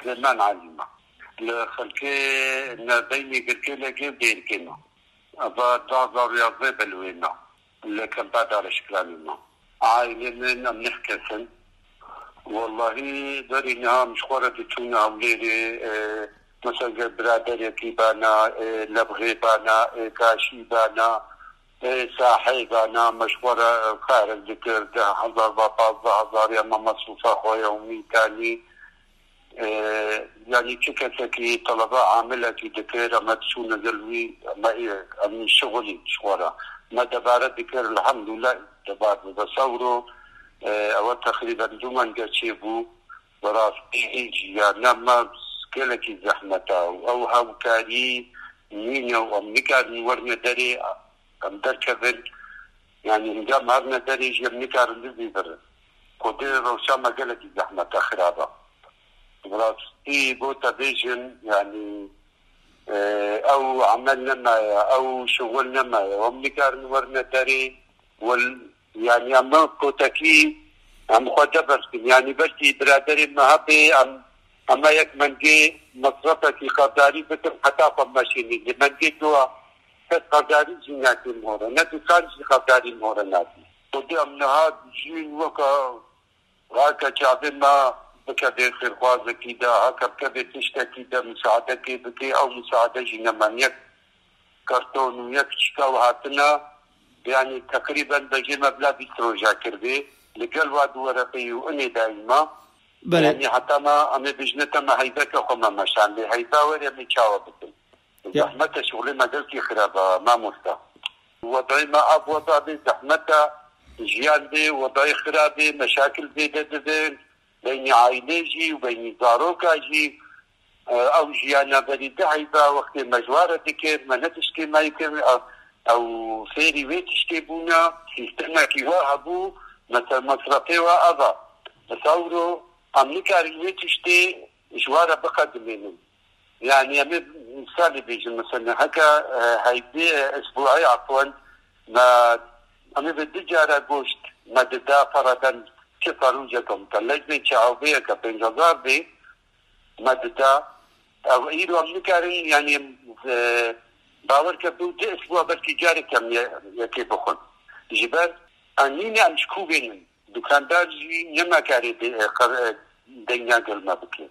سليمان عليما لخلكي نبيني قلت لك بيركنا أبا دعض رياضي بلوينا اللي كان بعد على شكراننا عائلنا بنحكي سن والله دارينا مشوارة تتونا وليلي مثلا برادر كيبانا لبغي بانا كاشي بانا ساحي بانا مشوارة خارج ذكر 1000 يا ماما مصروفة خويا يومي تاني يعني كي طلبة عاملة كي ذكر ما تسونا ذلوي ما من شغلي شوارا ما دبارة ذكر الحمد لله دبار بصوره أو تقريبا دوما قرشيبو براسي يعني ما سكلكي زحمته أو هاوكاري مينا ومنكار ورنا دري أم دركبن يعني نجام هرنا دري جمنكار نزي بر قدر روشاما قلكي زحمته خرابة براسي بوتا بيجن يعني أو عملنا معايا أو شغلنا معايا ومنكار ورنا دري يعني أما كوتاكي أم خدبر يعني بشتي برادري مهبي أما يك منجي مصرفة قداري بكر حتى فماشيني لمنجي دوا قداري جناتي مورا نتو كان قداري مورا ناتي ودي أمنها جين وكا راكا جابنا بكده خير خوازة كده هكا بكده تشتكي ده مساعدة كي أو مساعدة جنمان يك كرتون ويك شكاو هاتنا يعني تقريبا بجي مبلغ بيتروجا كربي لقل واد ورقي واني دائما يعني حتى ما امي بجنتا ما هيبك وما مشان لي هيبا ورا ميشاو بكل زحمة شغلي ما قلت خرابة ما مستا وضعي ما اب وضع بي زحمة جيان بي وضعي خرابي مشاكل بي ددين بين عائليجي وبين زاروكا جي او جيانا بريد هيبا وقت مجوارة ذكر ما نتشكي ما يمكن او فيري ويتشتي بونا سيستما كي وهبو مثلا مصرفي وأضا تصوروا أمريكا ويتشتي إشوارة بقدمين يعني أمي مثال بيجي مثلا هكا هيدي أسبوعي عفوا ما أمي بدي جارة قوشت ما ددا فردا كفروجكم تلجني شعوبية كبنجزار بي ما ددا أو إيرو أمريكا يعني باور كبدو دي اسبوع بلكي جاري كم يكي بخون جبال انيني امشكو بينن دكاندار جي نما كاري دنيا قلما بكي